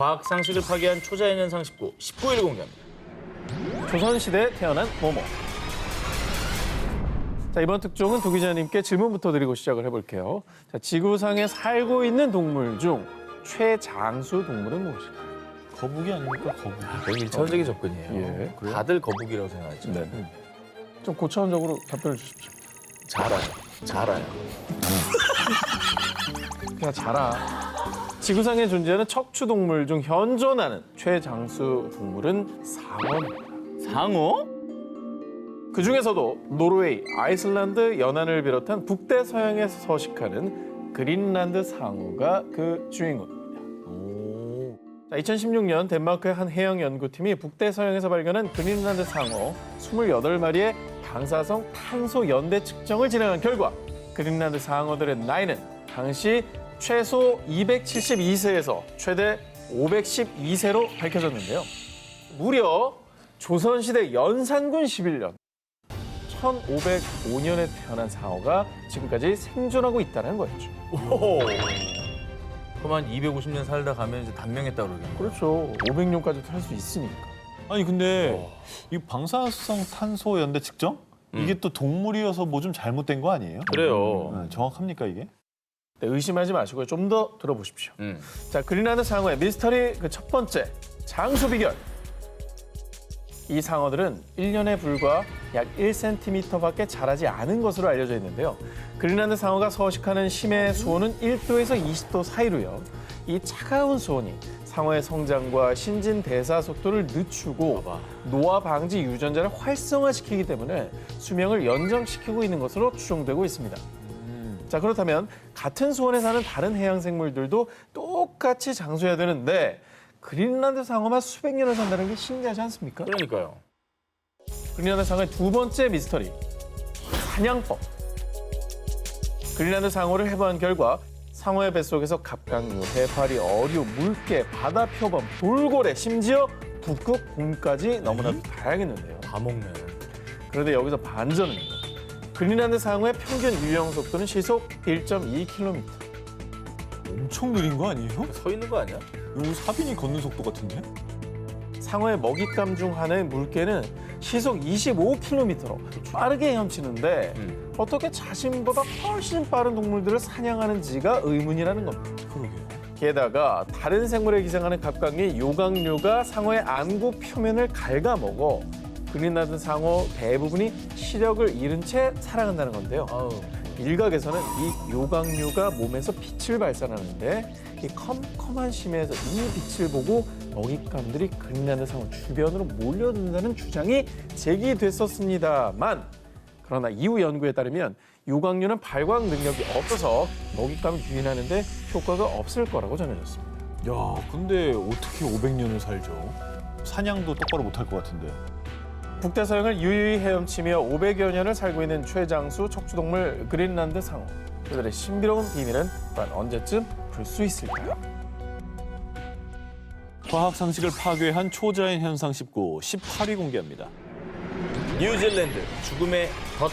과학 상식을 파괴한 초자연현상 19일 공개합니다. 조선시대에 태어난 모모. 자, 이번 특종은 도 기자님께 질문부터 드리고 시작을 해볼게요. 자, 지구상에 살고 있는 동물 중 최장수 동물은 무엇일까요? 거북이 아닙니까? 거북이. 거의 일차원적인 접근이에요. 예, 그래요? 다들 거북이라고 생각하죠. 네. 좀 고차원적으로 답변을 주십시오. 잘 알아요. 그냥 자라. 지구상에 존재하는 척추 동물 중 현존하는 최장수 동물은 상어입니다. 상어? 그 중에서도 노르웨이, 아이슬란드, 연안을 비롯한 북대서양에서 서식하는 그린란드 상어가 그 주인공입니다. 자, 2016년 덴마크의 한 해양 연구팀이 북대서양에서 발견한 그린란드 상어 28마리의 방사성 탄소 연대 측정을 진행한 결과 그린란드 상어들의 나이는 당시 최소 272세에서 최대 512세로 밝혀졌는데요. 무려 조선시대 연산군 11년 1505년에 태어난 상어가 지금까지 생존하고 있다는 거였죠. 오. 그럼 한 250년 살다 가면 이제 단명했다 그러겠네요. 그렇죠. 500년까지 살 수 있으니까. 아니 근데 이 방사성 탄소 연대 측정? 이게 또 동물이어서 뭐 좀 잘못된 거 아니에요? 그래요. 정확합니까 이게? 네, 의심하지 마시고요. 좀 더 들어보십시오. 음. 자, 그린란드 상어의 미스터리 그 첫 번째 장수 비결. 이 상어들은 1년에 불과 약 1cm밖에 자라지 않은 것으로 알려져 있는데요. 그린란드 상어가 서식하는 심해 수온은 1도에서 20도 사이로요. 이 차가운 수온이 상어의 성장과 신진대사 속도를 늦추고 노화 방지 유전자를 활성화시키기 때문에 수명을 연장시키고 있는 것으로 추정되고 있습니다. 자, 그렇다면 같은 수온에 사는 다른 해양 생물들도 똑같이 장수해야 되는데 그린란드 상어만 수백 년을 산다는 게 신기하지 않습니까? 그러니까요. 그린란드 상어의 두 번째 미스터리, 사냥법. 그린란드 상어를 해부한 결과 상어의 뱃속에서 갑각류, 해파리, 어류, 물개, 바다 표범, 돌고래, 심지어 북극 곰까지 너무나도 다양했는데요. 다 먹네. 그런데 여기서 반전입니다. 그린란드 상어의 평균 유영 속도는 시속 1.2km. 엄청 느린 거 아니에요? 서 있는 거 아니야? 이거 사빈이 걷는 속도 같은데? 상어의 먹잇감 중 하나인 물개는 시속 25km로 빠르게 헤엄치는데 어떻게 자신보다 훨씬 빠른 동물들을 사냥하는지가 의문이라는 겁니다. 그러게요. 게다가 다른 생물에 기생하는 갑각류, 요강류가 상어의 안구 표면을 갉아먹어 그린란드 상어 대부분이 시력을 잃은 채 살아간다는 건데요. 아우. 일각에서는 이 요강류가 몸에서 빛을 발산하는데 이 컴컴한 심해에서 이 빛을 보고 먹잇감들이 그린란드 상어 주변으로 몰려든다는 주장이 제기됐었습니다만 그러나 이후 연구에 따르면 요강류는 발광 능력이 없어서 먹잇감을 유인하는데 효과가 없을 거라고 전해졌습니다. 야, 근데 어떻게 500년을 살죠? 사냥도 똑바로 못할 것 같은데. 북대서양을 유유히 헤엄치며 500여 년을 살고 있는 최장수 척추동물 그린란드 상어. 그들의 신비로운 비밀은 과연 언제쯤 풀 수 있을까요? 과학 상식을 파괴한 초자연 현상 18위 공개합니다. 뉴질랜드 죽음의 덫.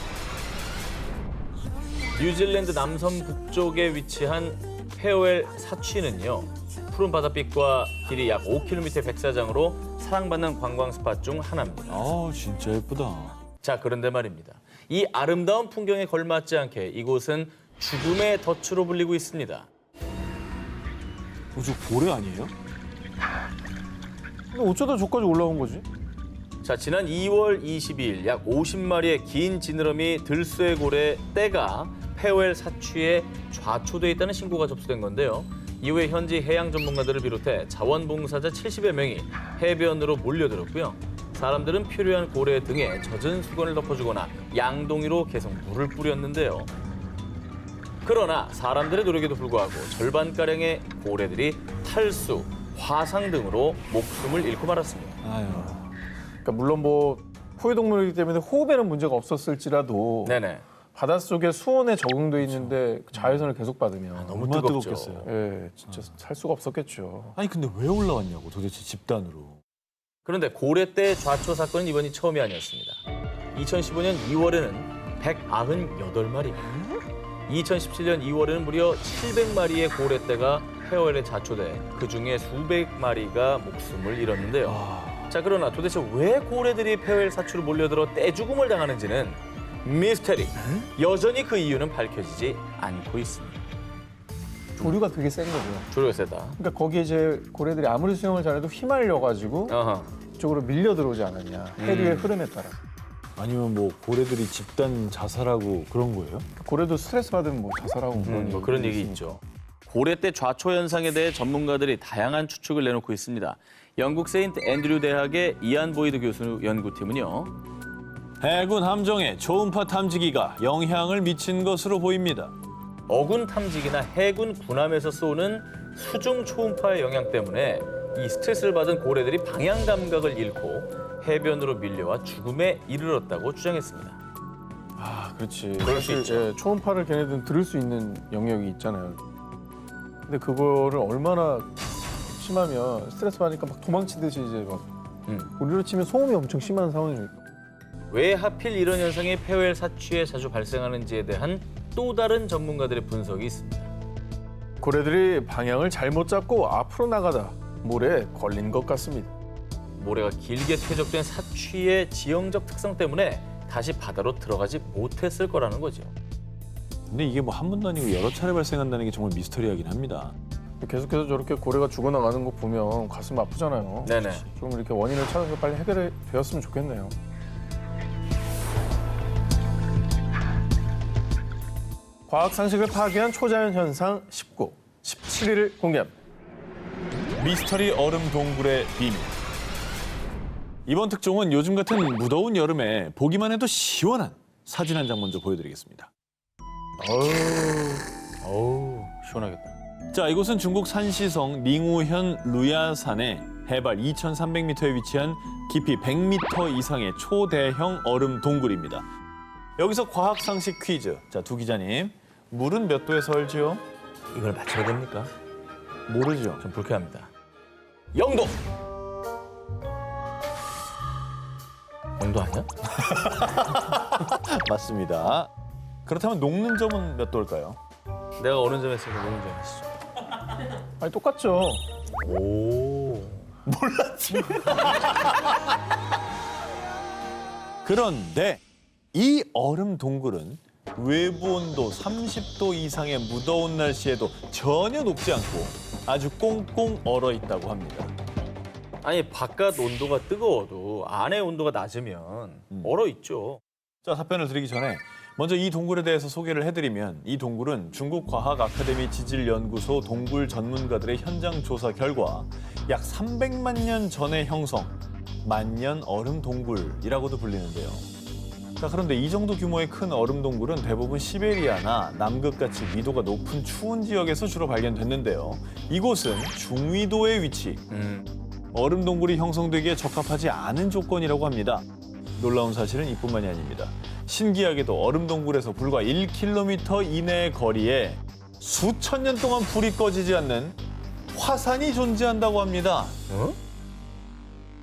뉴질랜드 남섬 북쪽에 위치한 페어웰 사취는요. 푸른 바닷빛과 길이 약 5km의 백사장으로 사랑받는 관광 스팟 중 하나입니다. 아, 진짜 예쁘다. 자, 그런데 말입니다. 이 아름다운 풍경에 걸맞지 않게 이곳은 죽음의 덫으로 불리고 있습니다. 저 고래 아니에요? 근데 어쩌다 저까지 올라온 거지? 자, 지난 2월 22일 약 50마리의 긴 지느러미 들쇠고래 떼가 페어웰 사취에 좌초돼 있다는 신고가 접수된 건데요. 이후에 현지 해양 전문가들을 비롯해 자원봉사자 70여 명이 해변으로 몰려들었고요. 사람들은 표류한 고래 등에 젖은 수건을 덮어주거나 양동이로 계속 물을 뿌렸는데요. 그러나 사람들의 노력에도 불구하고 절반가량의 고래들이 탈수, 화상 등으로 목숨을 잃고 말았습니다. 아유. 그러니까 물론 뭐 포유동물이기 때문에 호흡에는 문제가 없었을지라도 네네. 바닷속에 수온에 적응돼 있는데 자외선을 계속 받으면 너무 얼마나 뜨겁죠. 뜨겁겠어요. 예, 진짜 살 수가 없었겠죠. 아니 근데 왜 올라왔냐고 도대체 집단으로. 그런데 고래떼 좌초 사건은 이번이 처음이 아니었습니다. 2015년 2월에는 198마리, 2017년 2월에는 무려 700마리의 고래떼가 폐허열에 자초돼 그중에 수백 마리가 목숨을 잃었는데요. 자, 그러나 도대체 왜 고래들이 폐허열 사추로 몰려들어 떼죽음을 당하는지는 미스테리. 여전히 그 이유는 밝혀지지 않고 있습니다. 조류가 되게 센 거죠. 조류가 세다. 그러니까 거기에 이제 고래들이 아무리 수영을 잘해도 휘말려가지고 어허. 이쪽으로 밀려 들어오지 않았냐. 해류의 흐름에 따라. 아니면 뭐 고래들이 집단 자살하고 그런 거예요? 고래도 스트레스 받으면 뭐 자살하고 뭐 그런 얘기 있죠. 고래떼 좌초 현상에 대해 전문가들이 다양한 추측을 내놓고 있습니다. 영국 세인트 앤드류 대학의 이안 보이드 교수 연구팀은요. 해군 함정에 초음파 탐지기가 영향을 미친 것으로 보입니다. 어군 탐지기나 해군 군함에서 쏘는 수중 초음파의 영향 때문에 이 스트레스를 받은 고래들이 방향 감각을 잃고 해변으로 밀려와 죽음에 이르렀다고 주장했습니다. 아, 그렇지. 그럴 수 사실, 있죠. 예, 초음파를 걔네들은 들을 수 있는 영역이 있잖아요. 근데 그거를 얼마나 심하면 스트레스 받으니까 막 도망치듯이 이제 막 우리로 치면 소음이 엄청 심한 상황이니까. 왜 하필 이런 현상이 폐허열 사추에 자주 발생하는지에 대한 또 다른 전문가들의 분석이 있습니다. 고래들이 방향을 잘못 잡고 앞으로 나가다 모래에 걸린 것 같습니다. 모래가 길게 퇴적된 사추의 지형적 특성 때문에 다시 바다로 들어가지 못했을 거라는 거죠. 근데 이게 뭐 한 번도 아니고 여러 차례 발생한다는 게 정말 미스터리하긴 합니다. 계속해서 저렇게 고래가 죽어나가는 거 보면 가슴 아프잖아요. 네네. 좀 이렇게 원인을 찾아서 빨리 해결이 되었으면 좋겠네요. 과학 상식을 파괴한 초자연 현상 19, 17일을 공개합니다. 미스터리 얼음 동굴의 비밀. 이번 특종은 요즘 같은 무더운 여름에 보기만 해도 시원한 사진 한 장 먼저 보여드리겠습니다. 어우, 시원하겠다. 자, 이곳은 중국 산시성 닝우현 루야산의 해발 2,300m에 위치한 깊이 100m 이상의 초대형 얼음 동굴입니다. 여기서 과학 상식 퀴즈. 자, 두 기자님, 물은 몇 도에서 얼지요? 이걸 맞춰야 됩니까? 모르죠. 좀 불쾌합니다. 0도! 0도 아니야? 맞습니다. 그렇다면 녹는 점은 몇 도일까요? 내가 어느 점에 있으니까 녹는 점에 있어. 아니 똑같죠. 오. 그런데 이 얼음 동굴은 외부 온도 30도 이상의 무더운 날씨에도 전혀 녹지 않고 아주 꽁꽁 얼어 있다고 합니다. 아니, 바깥 온도가 뜨거워도 안에 온도가 낮으면 얼어 있죠. 자, 답변을 드리기 전에 먼저 이 동굴에 대해서 소개를 해드리면 이 동굴은 중국 과학 아카데미 지질연구소 동굴 전문가들의 현장 조사 결과 약 300만 년 전의 형성, 만년 얼음 동굴이라고도 불리는데요. 자, 그런데 이 정도 규모의 큰 얼음 동굴은 대부분 시베리아나 남극같이 위도가 높은 추운 지역에서 주로 발견됐는데요. 이곳은 중위도에 위치, 얼음 동굴이 형성되기에 적합하지 않은 조건이라고 합니다. 놀라운 사실은 이뿐만이 아닙니다. 신기하게도 얼음 동굴에서 불과 1km 이내의 거리에 수천 년 동안 불이 꺼지지 않는 화산이 존재한다고 합니다. 어?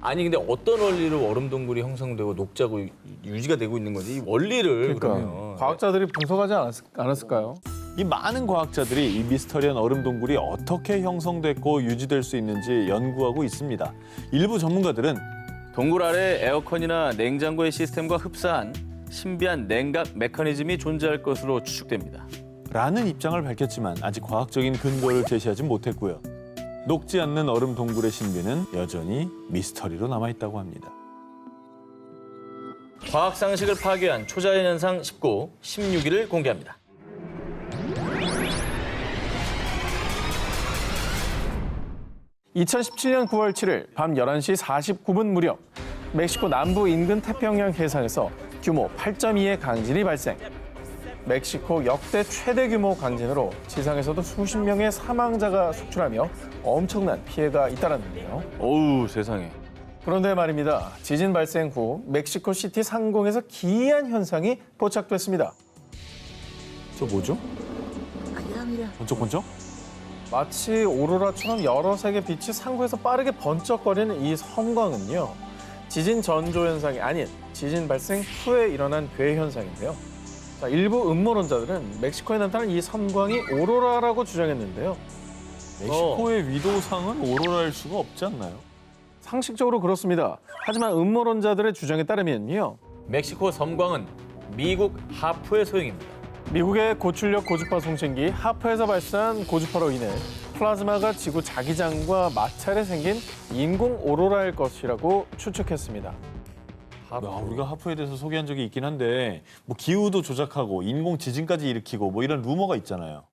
아니, 근데 어떤 원리로 얼음 동굴이 형성되고 녹자고 유지가 되고 있는 건지 이 원리를 그러니까 그러면 과학자들이 분석하지 않았을까요? 이 많은 과학자들이 이 미스터리한 얼음 동굴이 어떻게 형성됐고 유지될 수 있는지 연구하고 있습니다. 일부 전문가들은 동굴 아래 에어컨이나 냉장고의 시스템과 흡사한 신비한 냉각 메커니즘이 존재할 것으로 추측됩니다. 라는 입장을 밝혔지만 아직 과학적인 근거를 제시하지 못했고요. 녹지 않는 얼음 동굴의 신비는 여전히 미스터리로 남아있다고 합니다. 과학 상식을 파괴한 초자연 현상 19, 16일을 공개합니다. (2017년 9월 7일) 밤 11시 49분 무렵 멕시코 남부 인근 태평양 해상에서 규모 8.2의 강진이 발생. 멕시코 역대 최대 규모 강진으로 지상에서도 수십 명의 사망자가 속출하며 엄청난 피해가 잇따랐는데요. 어우, 세상에. 그런데 말입니다. 지진 발생 후 멕시코 시티 상공에서 기이한 현상이 포착됐습니다. 저 뭐죠? 번쩍번쩍? 마치 오로라처럼 여러 색의 빛이 상공에서 빠르게 번쩍거리는 이 섬광은요. 지진 전조 현상이 아닌 지진 발생 후에 일어난 괴 현상인데요. 자, 일부 음모론자들은 멕시코에 나타난 이 섬광이 오로라라고 주장했는데요. 멕시코의 위도상은 오로라일 수가 없지 않나요? 상식적으로 그렇습니다. 하지만 음모론자들의 주장에 따르면요. 멕시코 섬광은 미국 하프의 소행입니다. 미국의 고출력 고주파 송신기 하프에서 발사한 고주파로 인해 플라즈마가 지구 자기장과 마찰에 생긴 인공 오로라일 것이라고 추측했습니다. 우리가 하프에 대해서 소개한 적이 있긴 한데 뭐 기후도 조작하고 인공 지진까지 일으키고 뭐 이런 루머가 있잖아요.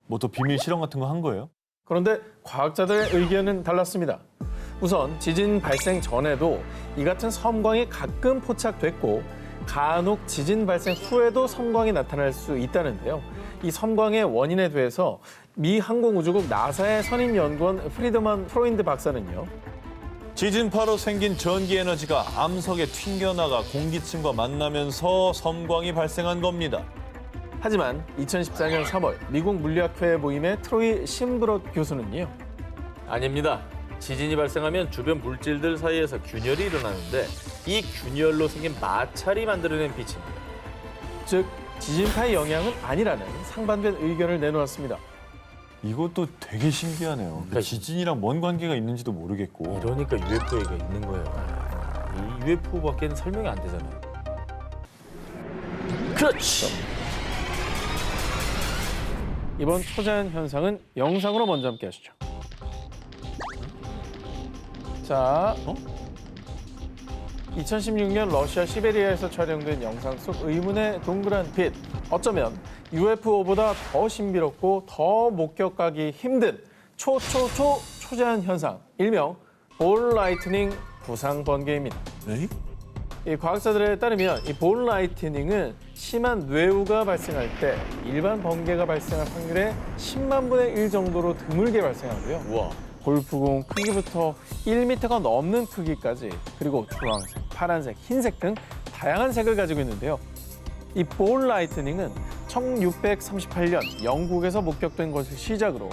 뭐 또 비밀 실험 같은 거 한 거예요? 그런데 과학자들의 의견은 달랐습니다. 우선 지진 발생 전에도 이 같은 섬광이 가끔 포착됐고 간혹 지진 발생 후에도 섬광이 나타날 수 있다는데요. 이 섬광의 원인에 대해서 미 항공우주국 나사의 선임 연구원 프리드먼 프로인드 박사는요. 지진파로 생긴 전기 에너지가 암석에 튕겨나가 공기층과 만나면서 섬광이 발생한 겁니다. 하지만 2014년 3월 미국 물리학회 모임의 트로이 심브롯 교수는요. 아닙니다. 지진이 발생하면 주변 물질들 사이에서 균열이 일어나는데 이 균열로 생긴 마찰이 만들어낸 빛입니다. 즉 지진파의 영향은 아니라는 상반된 의견을 내놓았습니다. 이것도 되게 신기하네요. 그러니까 지진이랑 뭔 관계가 있는지도 모르겠고. 이러니까 UFO가 있는 거예요. 이 UFO밖에는 설명이 안 되잖아요. 그렇지. 이번 초자연 현상은 영상으로 먼저 함께 하시죠. 자, 2016년 러시아 시베리아에서 촬영된 영상 속 의문의 동그란 빛. 어쩌면 UFO보다 더 신비롭고 더 목격하기 힘든 초자연 현상, 일명 볼 라이트닝 부상 번개입니다. 네? 이 과학자들에 따르면 이 볼 라이트닝은 심한 뇌우가 발생할 때 일반 번개가 발생할 확률의 10만 분의 1 정도로 드물게 발생하고요. 우와. 골프공 크기부터 1m가 넘는 크기까지, 그리고 주황색, 파란색, 흰색 등 다양한 색을 가지고 있는데요. 이 볼 라이트닝은 1638년 영국에서 목격된 것을 시작으로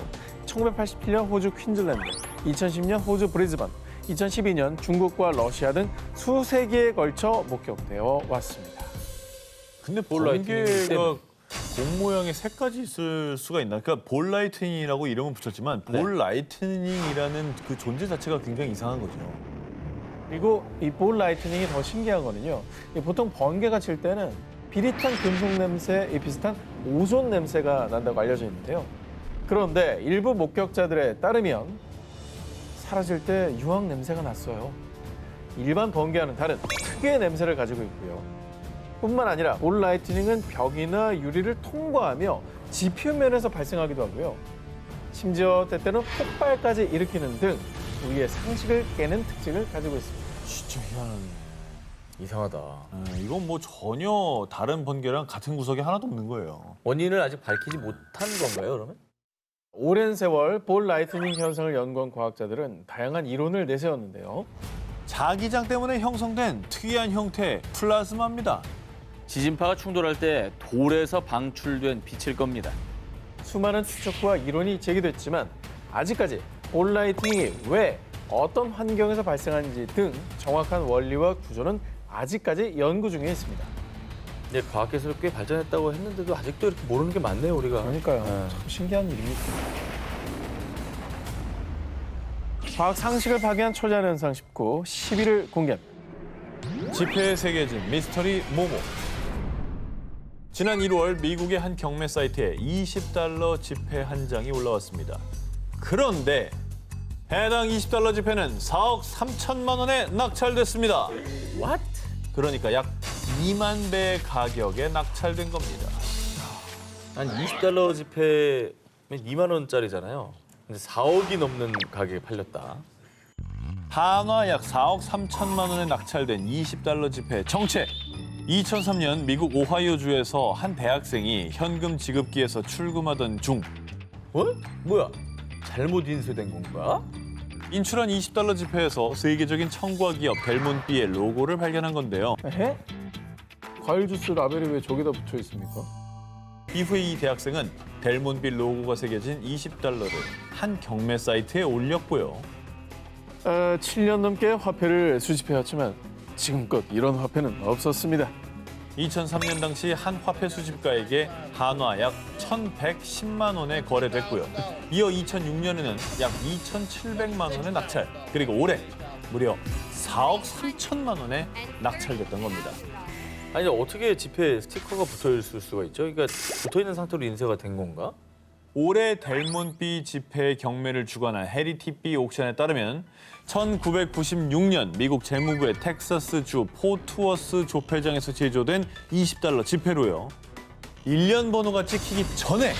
1987년 호주 퀸즐랜드, 2010년 호주 브리즈번, 2012년 중국과 러시아 등 수세 기에 걸쳐 목격되어 왔습니다. 근데 볼 라이트닝 번개가 공 모양의 색까지 있을 수가 있나? 그러니까 볼 라이트닝이라고 이름은 붙였지만 볼 라이트닝이라는 그 존재 자체가 굉장히 이상한 거죠. 그리고 이 볼 라이트닝이 더 신기한 거는요. 보통 번개가 칠 때는 비릿한 금속 냄새에 비슷한 오존 냄새가 난다고 알려져 있는데요. 그런데 일부 목격자들에 따르면 사라질 때 유황 냄새가 났어요. 일반 번개와는 다른 특유의 냄새를 가지고 있고요. 뿐만 아니라 볼 라이트닝은 벽이나 유리를 통과하며 지표면에서 발생하기도 하고요. 심지어 때때는 폭발까지 일으키는 등 우리의 상식을 깨는 특징을 가지고 있습니다. 진짜 희한하네. 이상하다. 이건 뭐 전혀 다른 번개랑 같은 구석이 하나도 없는 거예요. 원인을 아직 밝히지 못한 건가요, 그러면? 오랜 세월 볼 라이트닝 현상을 연구한 과학자들은 다양한 이론을 내세웠는데요. 자기장 때문에 형성된 특이한 형태의 플라즈마입니다. 지진파가 충돌할 때 돌에서 방출된 빛일 겁니다. 수많은 추측과 이론이 제기됐지만 아직까지 볼 라이트닝이 왜 어떤 환경에서 발생하는지 등 정확한 원리와 구조는 아직까지 연구 중에 있습니다. 네, 과학기술이 꽤 발전했다고 했는데도 아직도 이렇게 모르는 게 많네요, 우리가. 그러니까요. 네. 참 신기한 일입니다. 과학 상식을 파괴한 초자연 현상 19, 10위를 공개합니다. 지폐에 새겨진 미스터리 모모. 지난 1월 미국의 한 경매 사이트에 $20 지폐 한 장이 올라왔습니다. 그런데 해당 $20 지폐는 4억 3천만 원에 낙찰됐습니다. What? 그러니까 약 2만 배의 가격에 낙찰된 겁니다. 한 $20 지폐면 2만 원짜리잖아요. 근데 4억이 넘는 가격에 팔렸다. 한화 약 4억 3천만 원에 낙찰된 $20 지폐의 정체. 2003년 미국 오하이오주에서 한 대학생이 현금 지급기에서 출금하던 중 어? 뭐야? 잘못 인쇄된 건가? 인출한 $20 지폐에서 세계적인 청과 기업 델몬비의 로고를 발견한 건데요. 에? 과일 주스 라벨이 왜 저기다 붙여 있습니까? 이후에 이 대학생은 델몬비 로고가 새겨진 $20를 한 경매 사이트에 올렸고요. 7년 넘게 화폐를 수집해왔지만 지금껏 이런 화폐는 없었습니다. 2003년 당시 한 화폐 수집가에게 한화 약 1,110만 원에 거래됐고요. 이어 2006년에는 약 2,700만 원에 낙찰, 그리고 올해 무려 4억 3천만 원에 낙찰됐던 겁니다. 아니 어떻게 지폐에 스티커가 붙어 있을 수가 있죠? 그러니까 붙어 있는 상태로 인쇄가 된 건가? 올해 델몬비 지폐의 경매를 주관한 헤리티비 옥션에 따르면 1996년 미국 재무부의 텍사스주 포트워스 조폐장에서 제조된 $20 지폐로요. 1년 번호가 찍히기 전에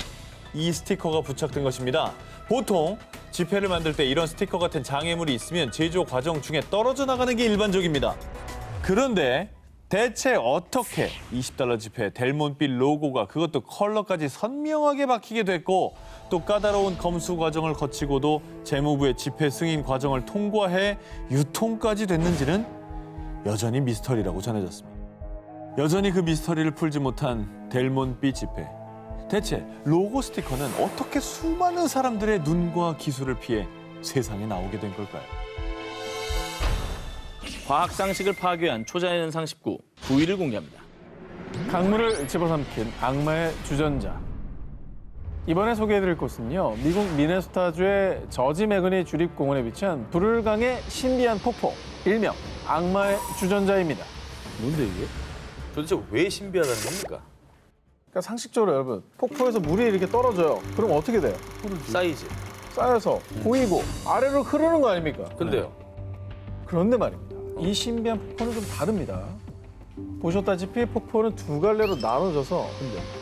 이 스티커가 부착된 것입니다. 보통 지폐를 만들 때 이런 스티커 같은 장애물이 있으면 제조 과정 중에 떨어져 나가는 게 일반적입니다. 그런데 대체 어떻게 $20 지폐 델몬비 로고가 그것도 컬러까지 선명하게 박히게 됐고 또 까다로운 검수 과정을 거치고도 재무부의 지폐 승인 과정을 통과해 유통까지 됐는지는 여전히 미스터리라고 전해졌습니다. 여전히 그 미스터리를 풀지 못한 델몬비 지폐. 대체 로고 스티커는 어떻게 수많은 사람들의 눈과 기술을 피해 세상에 나오게 된 걸까요? 과학 상식을 파괴한 초자연상 19, 9위를 공개합니다. 강물을 집어삼킨 악마의 주전자. 이번에 소개해드릴 곳은요, 미국 미네소타주의 저지 매그니 주립공원에 위치한 불을강의 신비한 폭포, 일명 악마의 주전자입니다. 뭔데 이게? 도대체 왜 신비하다는 겁니까? 그러니까 상식적으로 여러분, 폭포에서 물이 이렇게 떨어져요. 그럼 어떻게 돼요? 사이즈. 쌓여서 고이고 아래로 흐르는 거 아닙니까? 근데요. 그런데 말입니다. 이 신비한 폭포는 좀 다릅니다. 보셨다시피 폭포는 두 갈래로 나눠져서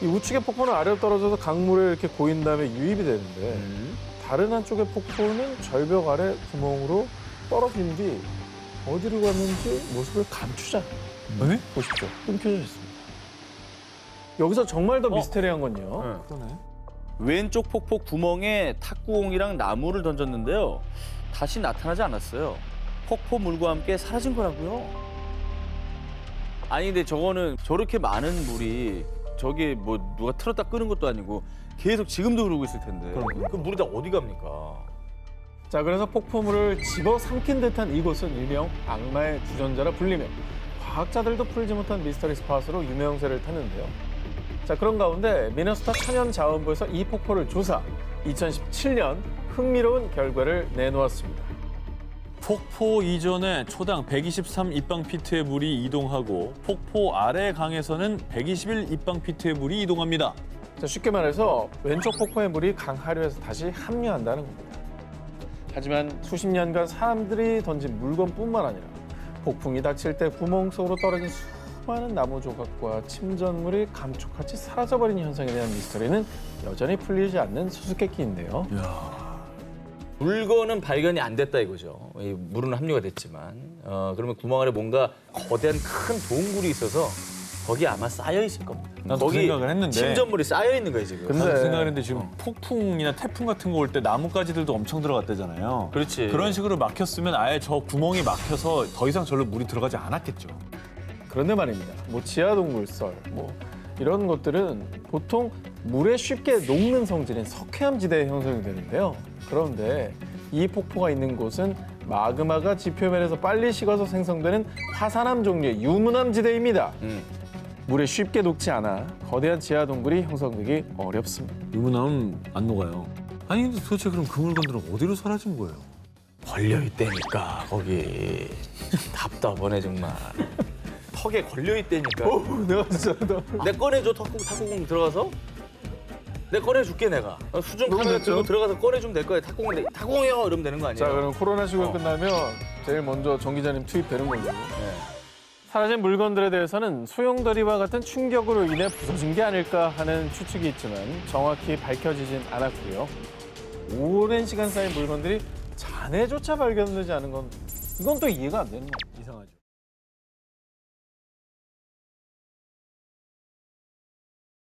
이 우측의 폭포는 아래로 떨어져서 강물에 이렇게 고인 다음에 유입이 되는데 다른 한쪽의 폭포는 절벽 아래 구멍으로 떨어진 뒤 어디로 갔는지 모습을 감추지 않아요. 네? 보십시오. 끊겨져 있습니다. 여기서 정말 더 미스테리한 건요. 그러네. 왼쪽 폭포 구멍에 탁구공이랑 나무를 던졌는데요. 다시 나타나지 않았어요. 폭포 물과 함께 사라진 거라고요. 아니 근데 저거는 저렇게 많은 물이 저기 뭐 누가 틀었다 끄는 것도 아니고 계속 지금도 그러고 있을 텐데. 그 물이 다 어디 갑니까? 자, 그래서 폭포물을 집어삼킨 듯한 이곳은 일명 악마의 주전자라 불리며 과학자들도 풀지 못한 미스터리 스팟으로 유명세를 탔는데요. 자, 그런 가운데 미네소타 천연자원부에서 이 폭포를 조사, 2017년 흥미로운 결과를 내놓았습니다. 폭포 이전에 초당 123 입방피트의 물이 이동하고 폭포 아래 강에서는 121 입방피트의 물이 이동합니다. 자, 쉽게 말해서 왼쪽 폭포의 물이 강 하류에서 다시 합류한다는 겁니다. 하지만 수십 년간 사람들이 던진 물건뿐만 아니라 폭풍이 닥칠 때 구멍 속으로 떨어진 수많은 나무 조각과 침전물이 감쪽같이 사라져버린 현상에 대한 미스터리는 여전히 풀리지 않는 수수께끼인데요. 물건은 발견이 안 됐다 이거죠. 이 물은 합류가 됐지만 그러면 구멍 아래 뭔가 거대한 큰 동굴이 있어서 거기 아마 쌓여 있을 겁니다. 나도 그 생각을 했는데. 침전물이 쌓여 있는 거예요 지금. 근데- 나도 생각했는데 지금 폭풍이나 태풍 같은 거 올 때 나뭇가지들도 엄청 들어갔대잖아요. 그렇지. 그런 식으로 막혔으면 아예 저 구멍이 막혀서 더 이상 절로 물이 들어가지 않았겠죠. 그런데 말입니다. 뭐 지하동굴설, 뭐 이런 것들은 보통 물에 쉽게 녹는 성질인 석회암 지대에 형성이 되는데요. 그런데 이 폭포가 있는 곳은 마그마가 지표면에서 빨리 식어서 생성되는 화산암 종류의 유문암 지대입니다. 물에 쉽게 녹지 않아 거대한 지하동굴이 형성되기 어렵습니다. 유문암은 안 녹아요. 아니 근데 도대체 그럼 그 물건들은 어디로 사라진 거예요? 걸려 있다니까 거기. 답답하네 정말. 턱에 걸려 있다니까. 내가 진짜 내 꺼내줘 탁구공 들어가서. 내 꺼내줄게 내가. 수중 너무 카메라 됐죠? 들고 들어가서 꺼내주면 될 거야. 탁구공이요 이러면 되는 거 아니에요? 자, 그럼 코로나19가 끝나면 제일 먼저 정 기자님 투입되는 걸로. 네. 사라진 물건들에 대해서는 소용돌이와 같은 충격으로 인해 부서진 게 아닐까 하는 추측이 있지만 정확히 밝혀지진 않았고요. 오랜 시간 쌓인 물건들이 잔해조차 발견되지 않은 건 이건 또 이해가 안 되는 거예요. 이상하죠.